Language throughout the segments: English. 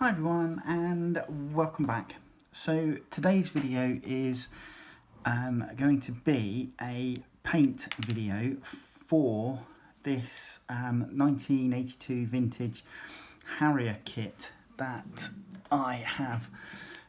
Hi everyone and welcome back. So today's video is going to be a paint video for this 1982 vintage Harrier kit that I have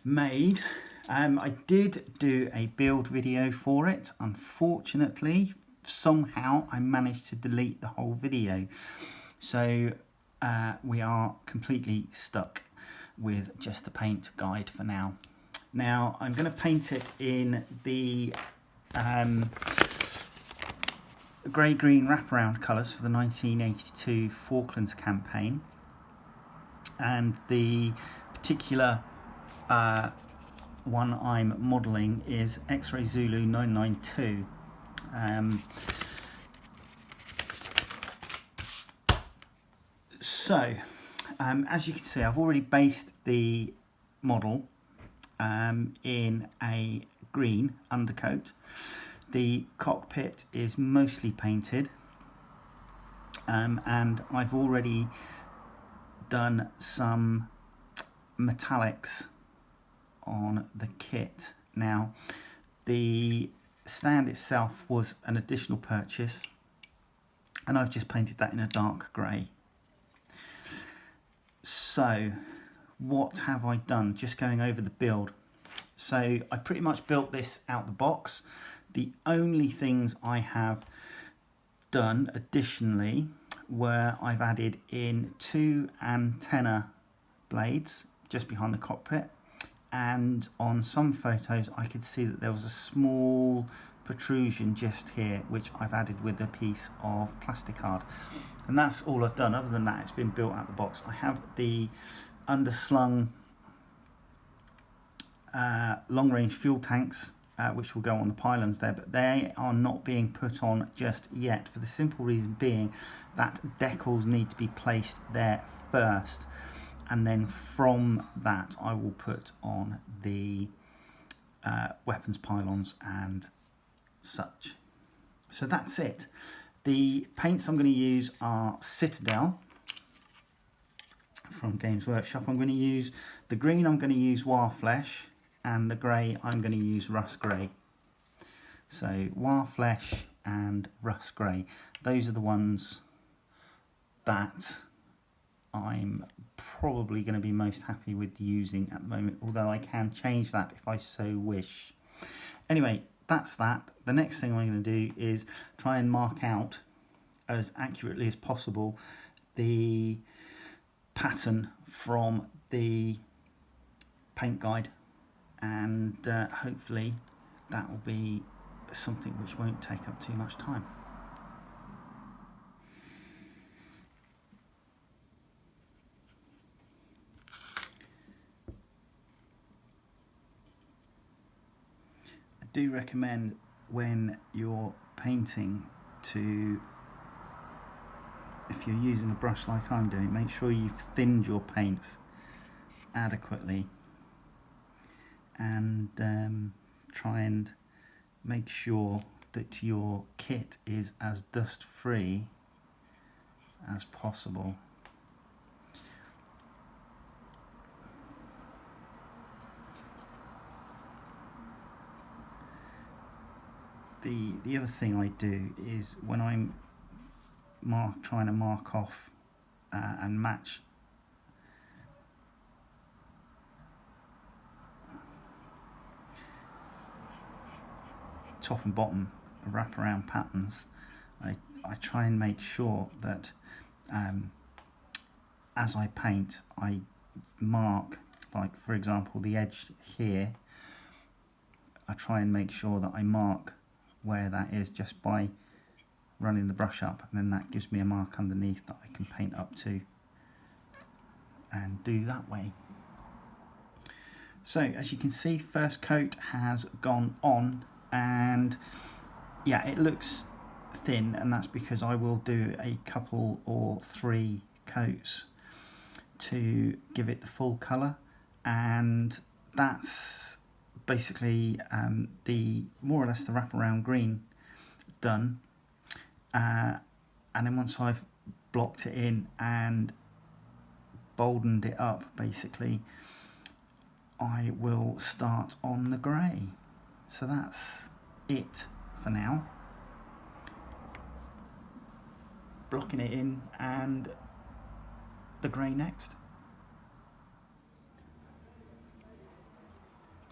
made. I did do a build video for it. Unfortunately, somehow I managed to delete the whole video. So we are completely stuck with just the paint guide for now. Now I'm going to paint it in the grey-green wraparound colours for the 1982 Falklands Campaign, and the particular one I'm modelling is X-Ray Zulu 992. As you can see, I've already based the model in a green undercoat. The cockpit is mostly painted, and I've already done some metallics on the kit. Now, the stand itself was an additional purchase, and I've just painted that in a dark grey. So what have I done? Just going over the build. So I pretty much built this out the box. The only things I have done additionally were I've added in 2 antenna blades just behind the cockpit, and on some photos I could see that there was a small protrusion just here, which I've added with a piece of plastic card. And that's all I've done. Other than that, it's been built out the box. I have the underslung long-range fuel tanks, which will go on the pylons there, but they are not being put on just yet, for the simple reason being that decals need to be placed there first, and then from that I will put on the weapons pylons and such. So that's it. The paints I'm going to use are Citadel from Games Workshop. I'm going to use the green, I'm going to use Wire Flesh, and the grey I'm going to use Rust Grey. So Wire Flesh and Rust Grey, those are the ones that I'm probably going to be most happy with using at the moment, although I can change that if I so wish. Anyway, that's that. The next thing I'm going to do is try and mark out as accurately as possible the pattern from the paint guide, and hopefully that will be something which won't take up too much time. I do recommend when you're painting to, if you're using a brush like I'm doing, make sure you've thinned your paints adequately, and try and make sure that your kit is as dust free as possible. The other thing I do is when I'm trying to mark off and match top and bottom wraparound patterns, I try and make sure that as I paint I mark, like for example the edge here, I try and make sure that I mark where that is just by running the brush up, and then that gives me a mark underneath that I can paint up to and do that way. So as you can see, first coat has gone on, and yeah, it looks thin, and that's because I will do a couple or 3 coats to give it the full colour, and that's basically the more or less the wraparound green done. And then once I've blocked it in and boldened it up basically, I will start on the grey. So that's it for now. Blocking it in and the grey next.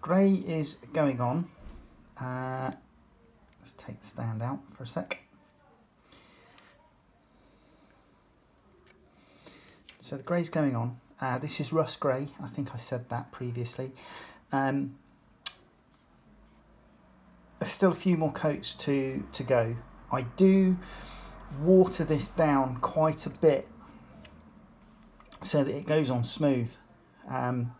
Grey is going on. Let's take the stand out for a sec. So the grey's going on. This is rust grey. I think I said that previously. There's still a few more coats to go. I do water this down quite a bit so that it goes on smooth and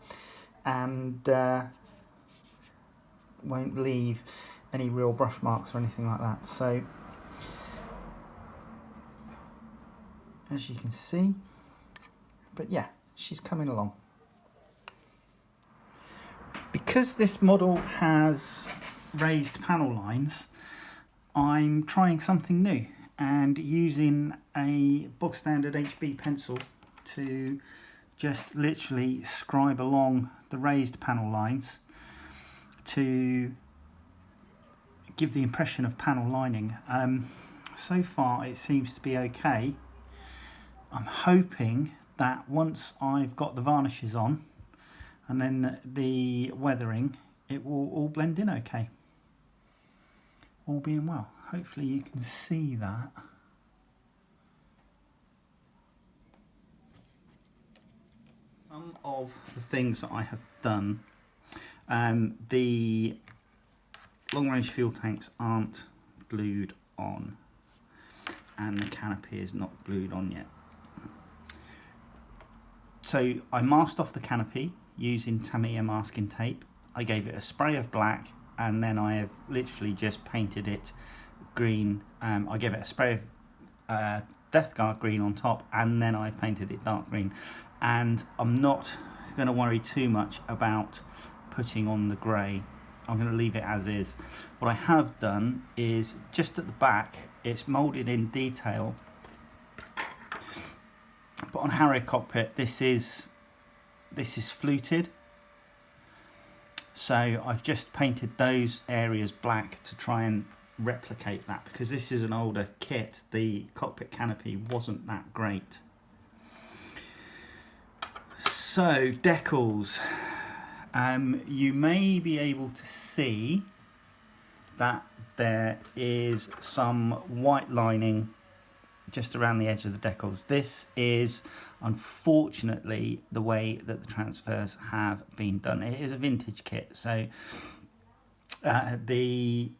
won't leave any real brush marks or anything like that. So as you can see, but yeah, she's coming along. Because this model has raised panel lines, I'm trying something new and using a bog standard HB pencil to just literally scribe along the raised panel lines to give the impression of panel lining. So far it seems to be okay. I'm hoping that once I've got the varnishes on and then the weathering, it will all blend in okay. All being well. Hopefully you can see that. Some of the things that I have done, the long range fuel tanks aren't glued on and the canopy is not glued on yet. So I masked off the canopy using Tamiya masking tape. I gave it a spray of black and then I have literally just painted it green. I gave it a spray of Death Guard green on top and then I painted it dark green. And I'm not going to worry too much about putting on the grey. I'm going to leave it as is. What I have done is just at the back, it's moulded in detail. But on Harrier cockpit, this is fluted. So I've just painted those areas black to try and replicate that, because this is an older kit. The cockpit canopy wasn't that great. So decals, you may be able to see that there is some white lining just around the edge of the decals. This is unfortunately the way that the transfers have been done. It is a vintage kit, so the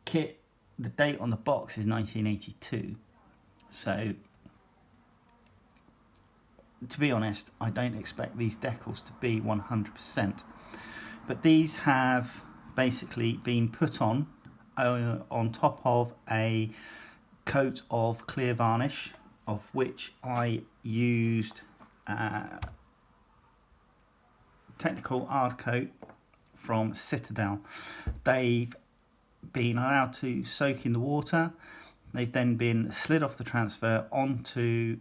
kit, the date on the box is 1982. So to be honest, I don't expect these decals to be 100%, but these have basically been put on top of a coat of clear varnish, of which I used technical hard coat from Citadel. They've been allowed to soak in the water. They've then been slid off the transfer onto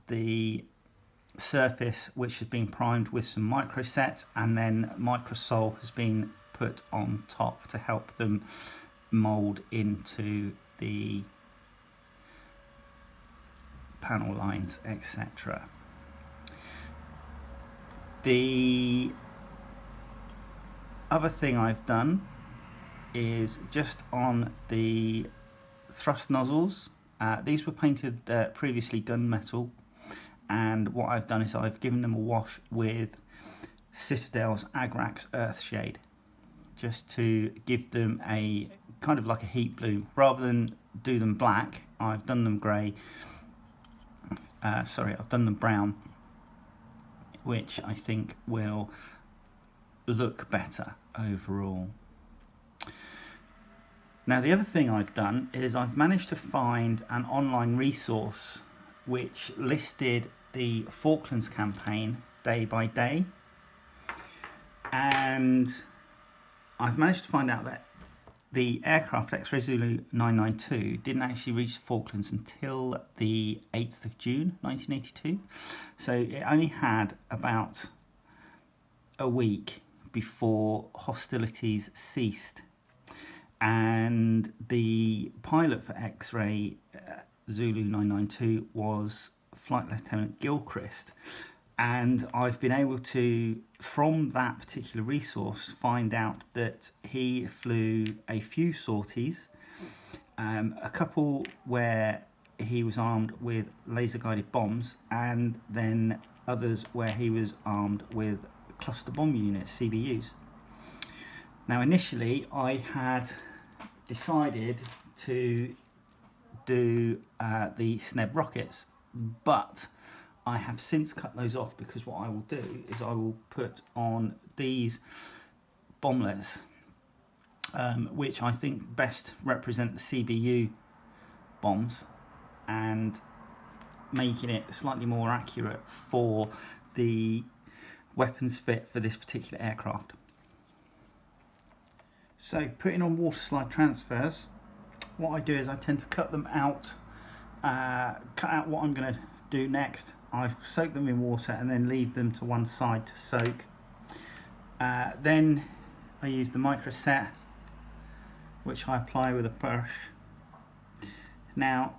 the surface, which has been primed with some microset, and then microsol has been put on top to help them mould into the panel lines, etc. The other thing I've done is just on the thrust nozzles. These were painted previously gunmetal, and what I've done is I've given them a wash with Citadel's Agrax Earthshade, just to give them a kind of like a heat blue. Rather than do them black, I've done them grey. I've done them brown, which I think will look better overall. Now the other thing I've done is I've managed to find an online resource which listed the Falklands Campaign day by day, and I've managed to find out that the aircraft X-Ray Zulu 992 didn't actually reach the Falklands until the 8th of June 1982. So it only had about a week before hostilities ceased. And the pilot for X-Ray Zulu 992 was Flight Lieutenant Gilchrist. And I've been able to, from that particular resource, find out that he flew a few sorties, a couple where he was armed with laser-guided bombs, and then others where he was armed with cluster bomb units, CBUs. Now, initially, I had decided to do the SNEB rockets, but I have since cut those off, because what I will do is I will put on these bomblets, which I think best represent the CBU bombs, and making it slightly more accurate for the weapons fit for this particular aircraft. So putting on water slide transfers, what I do is I tend to cut them out, cut out what I'm going to do next. I soak them in water and then leave them to one side to soak. Then I use the microset, which I apply with a brush. Now,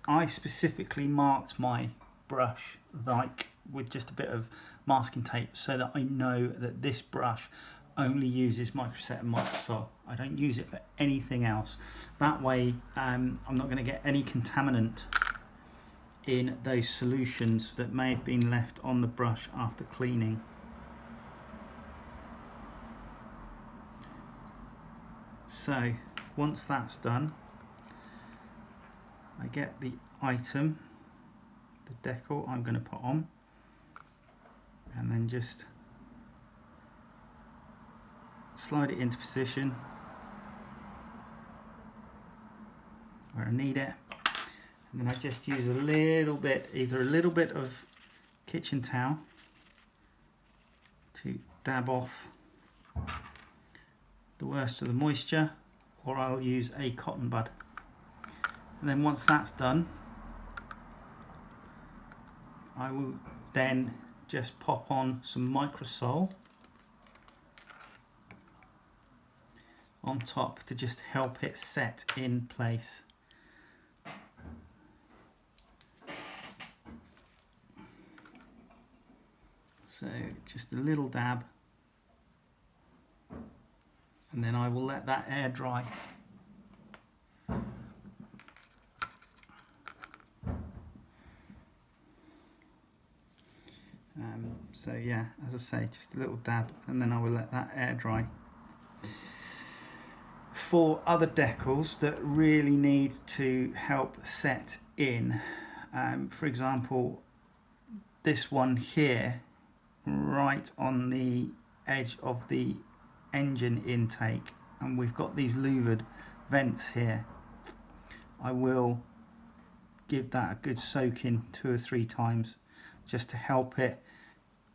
I specifically marked my brush like with just a bit of masking tape, so that I know that this brush only uses microset and microsol. I don't use it for anything else. That way I'm not going to get any contaminant in those solutions that may have been left on the brush after cleaning. So once that's done, I get the item, the decal I'm going to put on, and then just slide it into position where I need it. And then I just use a little bit, either a little bit of kitchen towel to dab off the worst of the moisture, or I'll use a cotton bud. And then once that's done, I will then just pop on some microsol on top to just help it set in place. So just a little dab, and then I will let that air dry. So yeah, as I say, just a little dab, and then I will let that air dry. For other decals that really need to help set in, for example, this one here, right on the edge of the engine intake, and we've got these louvered vents here, I will give that a good soak in 2 or 3 times just to help it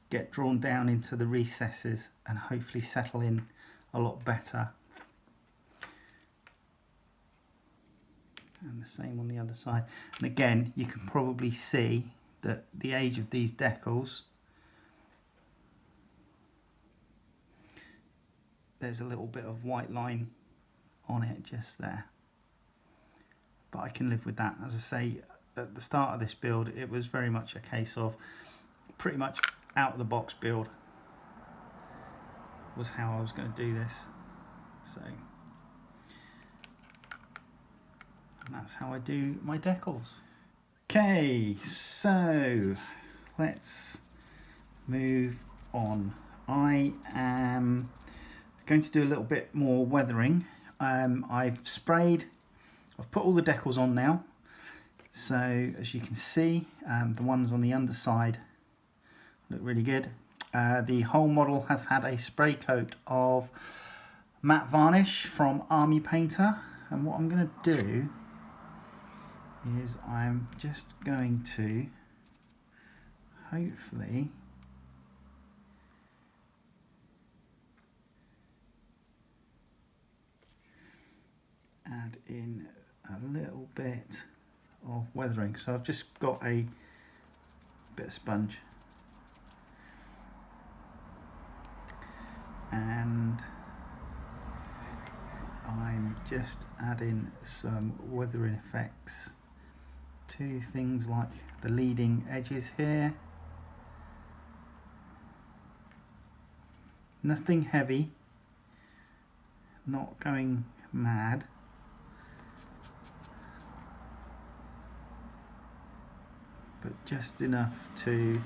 get drawn down into the recesses and hopefully settle in a lot better. And the same on the other side. And again, you can probably see that the age of these decals, there's a little bit of white line on it just there, but I can live with that. As I say, at the start of this build, it was very much a case of pretty much out of the box build was how I was going to do this. So, and that's how I do my decals. Okay, so let's move on. I am going to do a little bit more weathering. I've put all the decals on now. So as you can see, the ones on the underside look really good. The whole model has had a spray coat of matte varnish from Army Painter, and what I'm going to do is I'm just going to hopefully in a little bit of weathering. So I've just got a bit of sponge and I'm just adding some weathering effects to things like the leading edges here. Nothing heavy, not going mad. But just enough to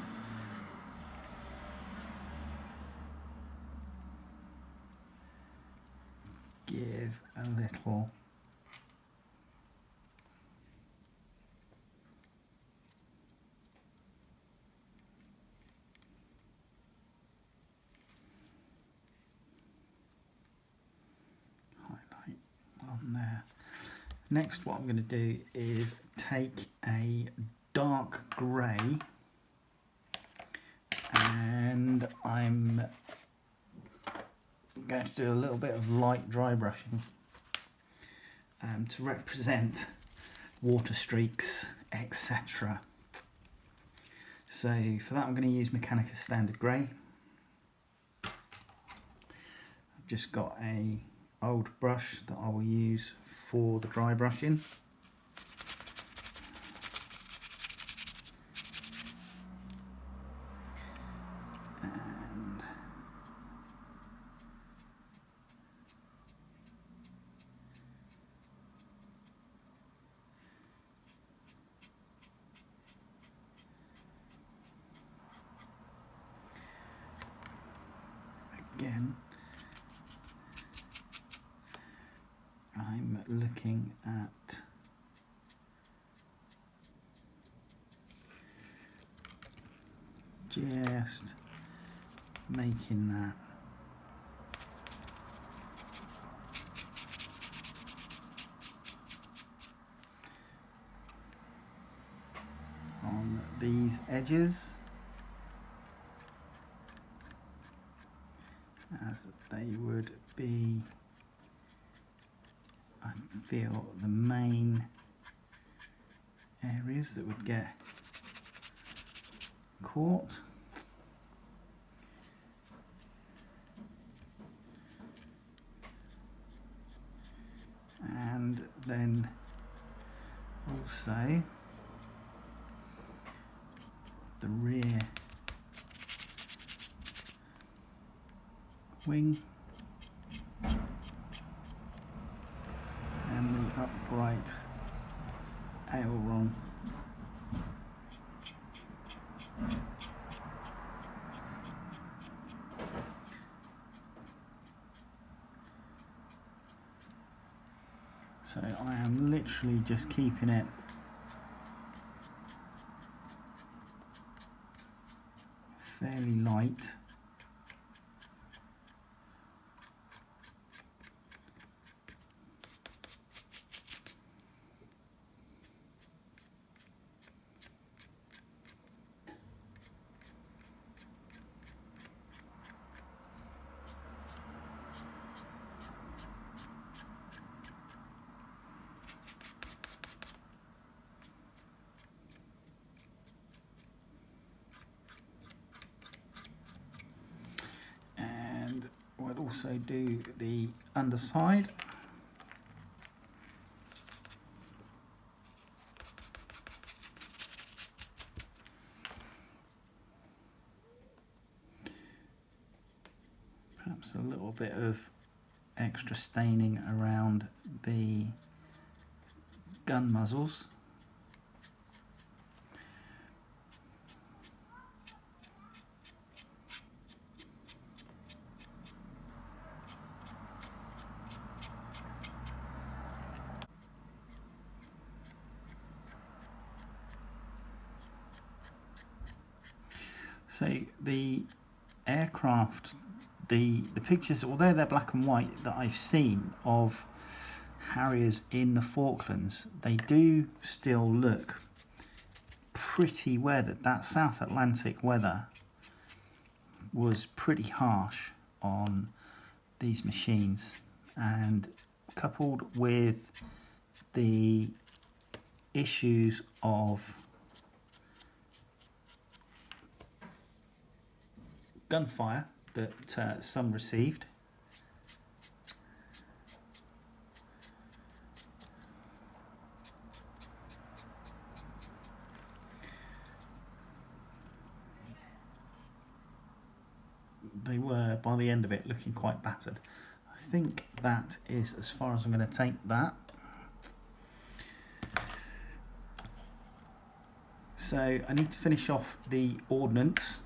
give a little highlight on there. Next, what I'm going to do is take a dark grey and I'm going to do a little bit of light dry brushing to represent water streaks, etc. So for that I'm going to use Mechanica Standard Grey. I've just got a old brush that I will use for the dry brushing. Again, I'm looking at just making that on these edges as they would be, I feel, the main areas that would get caught. And then also the rear wing and the upright aileron. So I am literally just keeping it fairly light. Also do the underside. Perhaps a little bit of extra staining around the gun muzzles. So the aircraft, the pictures, although they're black and white, that I've seen of Harriers in the Falklands, they do still look pretty weathered. That South Atlantic weather was pretty harsh on these machines, and coupled with the issues of gunfire that some received. They were, by the end of it, looking quite battered. I think that is as far as I'm going to take that. So I need to finish off the ordnance.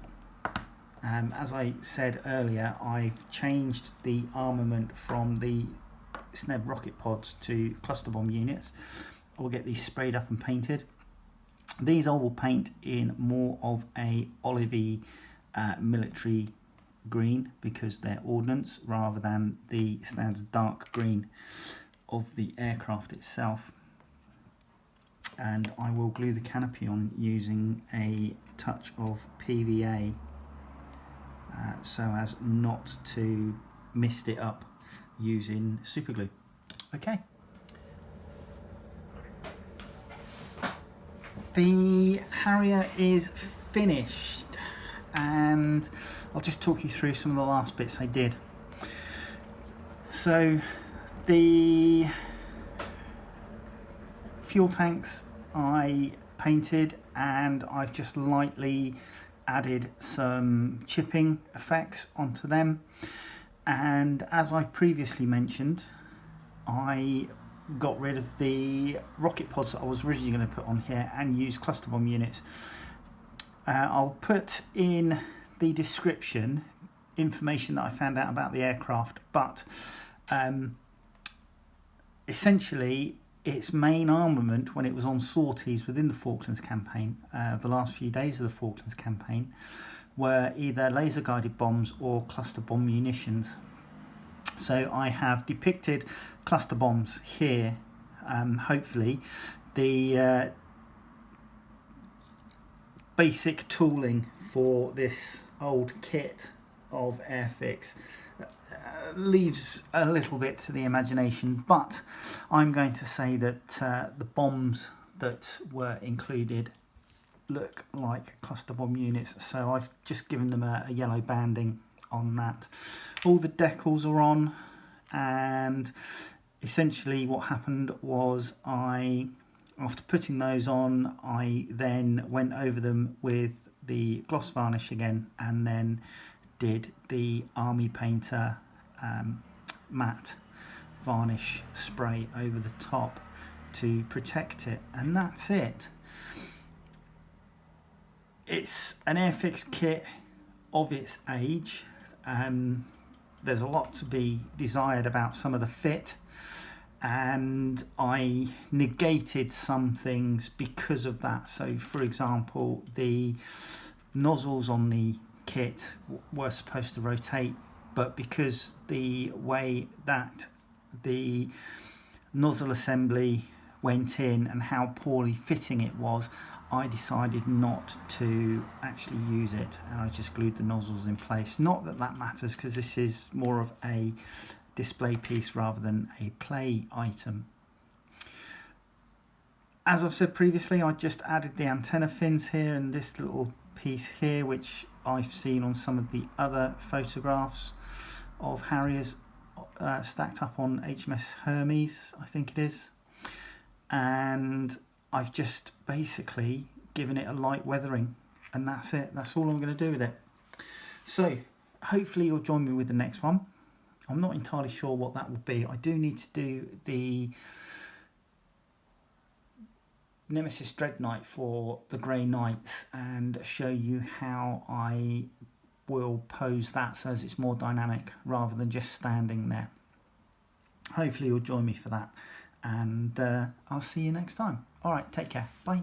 As I said earlier, I've changed the armament from the SNEB rocket pods to cluster bomb units. I will get these sprayed up and painted. These I will paint in more of a olivey military green because they're ordnance rather than the standard dark green of the aircraft itself. And I will glue the canopy on using a touch of PVA so as not to mist it up using super glue. Okay. The Harrier is finished, and I'll just talk you through some of the last bits I did. So the fuel tanks I painted, and I've just lightly added some chipping effects onto them. And as I previously mentioned, I got rid of the rocket pods that I was originally going to put on here and use cluster bomb units. I'll put in the description information that I found out about the aircraft, but essentially its main armament when it was on sorties within the Falklands Campaign, the last few days of the Falklands Campaign, were either laser guided bombs or cluster bomb munitions. So I have depicted cluster bombs here. Hopefully the basic tooling for this old kit of Airfix leaves a little bit to the imagination, but I'm going to say that the bombs that were included look like cluster bomb units, so I've just given them a yellow banding on that. All the decals are on, and essentially what happened was after putting those on, I then went over them with the gloss varnish again, and then did the Army Painter matte varnish spray over the top to protect it, and that's it. It's an Airfix kit of its age. There's a lot to be desired about some of the fit, and I negated some things because of that. So for example, the nozzles on the kit were supposed to rotate, but because the way that the nozzle assembly went in and how poorly fitting it was, I decided not to actually use it, and I just glued the nozzles in place. Not that that matters, because this is more of a display piece rather than a play item. As I've said previously, I just added the antenna fins here and this little piece here, which I've seen on some of the other photographs of Harriers stacked up on HMS Hermes, I think it is. And I've just basically given it a light weathering, and that's it. That's all I'm going to do with it. So hopefully you'll join me with the next one. I'm not entirely sure what that will be. I do need to do the Nemesis Dreadnought for the Grey Knights and show you how I will pose that so as it's more dynamic rather than just standing there. Hopefully you'll join me for that, and I'll see you next time. Alright, take care. Bye.